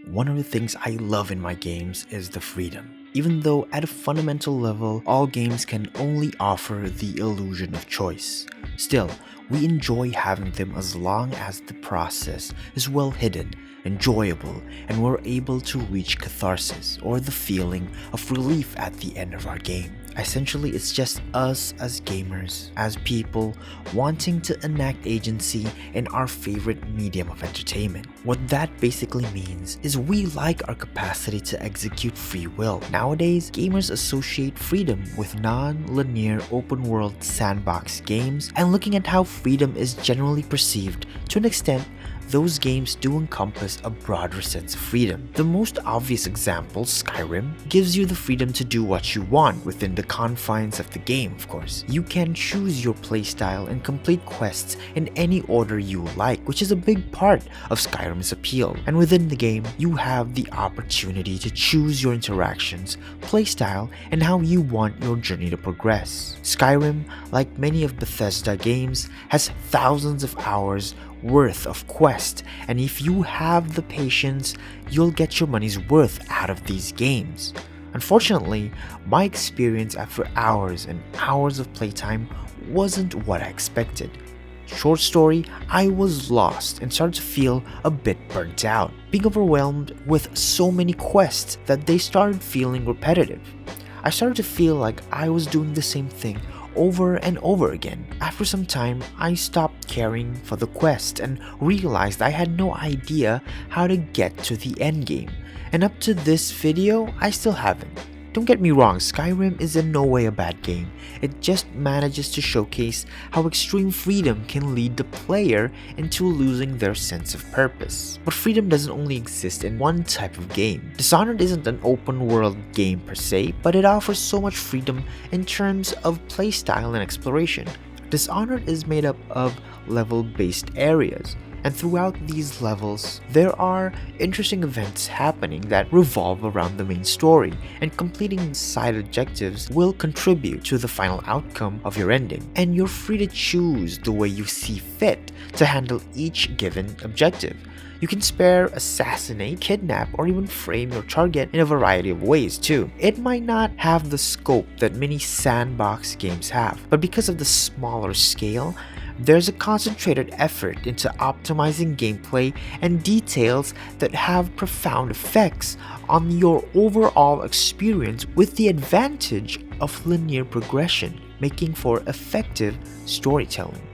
One of the things I love in my games is the freedom. Even though at a fundamental level, all games can only offer the illusion of choice. Still, we enjoy having them as long as the process is well hidden, enjoyable, and we're able to reach catharsis or the feeling of relief at the end of our game. Essentially, it's just us as gamers, as people wanting to enact agency in our favorite medium of entertainment. What that basically means is we like our capacity to execute free will. Nowadays, gamers associate freedom with non-linear open-world sandbox games, and looking at how freedom is generally perceived, to an extent, those games do encompass a broader sense of freedom. The most obvious example, Skyrim, gives you the freedom to do what you want within the confines of the game, of course. You can choose your playstyle and complete quests in any order you like, which is a big part of Skyrim's appeal. And within the game, you have the opportunity to choose your interactions, playstyle, and how you want your journey to progress. Skyrim, like many of Bethesda games, has thousands of hours worth of quest, and if you have the patience, you'll get your money's worth out of these games. Unfortunately, my experience after hours and hours of playtime wasn't what I expected. Short story, I was lost and started to feel a bit burnt out, being overwhelmed with so many quests that they started feeling repetitive. I started to feel like I was doing the same thing over and over again. After some time, I stopped caring for the quest and realized I had no idea how to get to the end game. And up to this video, I still haven't. Don't get me wrong, Skyrim is in no way a bad game. It just manages to showcase how extreme freedom can lead the player into losing their sense of purpose. But freedom doesn't only exist in one type of game. Dishonored isn't an open world game per se, but it offers so much freedom in terms of playstyle and exploration. Dishonored is made up of level-based areas, and throughout these levels, there are interesting events happening that revolve around the main story, and completing side objectives will contribute to the final outcome of your ending. And you're free to choose the way you see fit to handle each given objective. You can spare, assassinate, kidnap, or even frame your target in a variety of ways too. It might not have the scope that many sandbox games have, but because of the smaller scale, there's a concentrated effort into optimizing gameplay and details that have profound effects on your overall experience, with the advantage of linear progression, making for effective storytelling.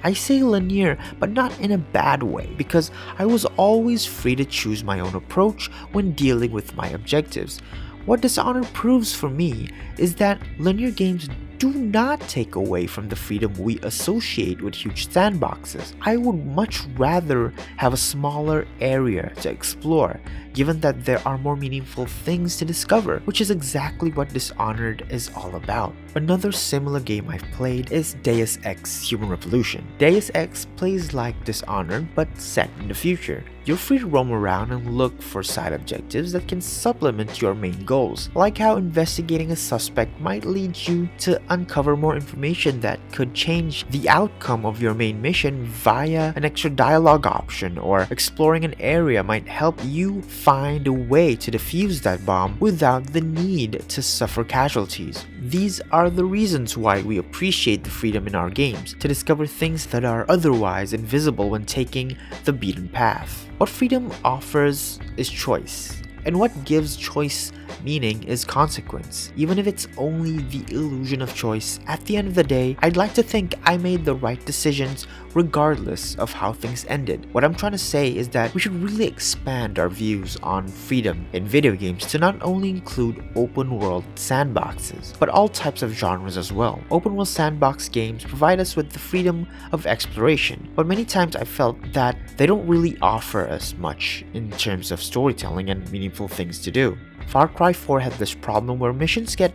I say linear, but not in a bad way, because I was always free to choose my own approach when dealing with my objectives. What Dishonored proves for me is that linear games do not take away from the freedom we associate with huge sandboxes. I would much rather have a smaller area to explore, given that there are more meaningful things to discover, which is exactly what Dishonored is all about. Another similar game I've played is Deus Ex Human Revolution. Deus Ex plays like Dishonored, but set in the future. You're free to roam around and look for side objectives that can supplement your main goals, like how investigating a suspect might lead you to uncover more information that could change the outcome of your main mission via an extra dialogue option, or exploring an area might help you find a way to defuse that bomb without the need to suffer casualties. These are the reasons why we appreciate the freedom in our games, to discover things that are otherwise invisible when taking the beaten path. What freedom offers is choice, and what gives choice meaning is consequence. Even if it's only the illusion of choice, at the end of the day, I'd like to think I made the right decisions regardless of how things ended. What I'm trying to say is that we should really expand our views on freedom in video games to not only include open world sandboxes, but all types of genres as well. Open world sandbox games provide us with the freedom of exploration, but many times I felt that they don't really offer us much in terms of storytelling and meaningful things to do. Far Cry 4 had this problem where missions get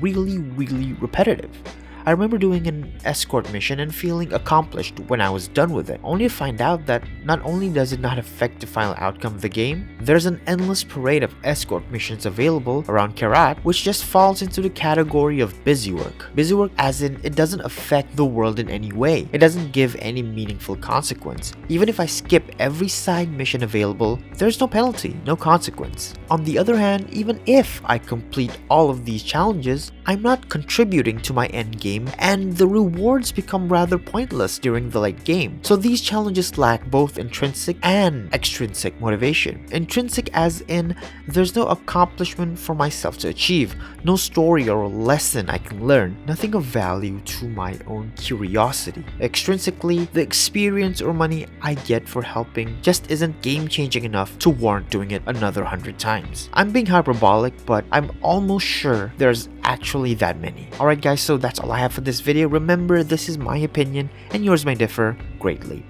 really repetitive. I remember doing an escort mission and feeling accomplished when I was done with it, only to find out that not only does it not affect the final outcome of the game, there's an endless parade of escort missions available around Kyrat, which just falls into the category of busy work. Busy work as in it doesn't affect the world in any way. It doesn't give any meaningful consequence. Even if I skip every side mission available, there's no penalty, no consequence. On the other hand, even if I complete all of these challenges, I'm not contributing to my end game, and the rewards become rather pointless during the late game. So these challenges lack both intrinsic and extrinsic motivation. Intrinsic as in there's no accomplishment for myself to achieve, no story or lesson I can learn, nothing of value to my own curiosity. Extrinsically, the experience or money I get for helping just isn't game-changing enough to warrant doing it another 100 times. I'm being hyperbolic, but I'm almost sure there's actually that many. Alright guys, so that's all I have for this video. Remember, this is my opinion and yours may differ greatly.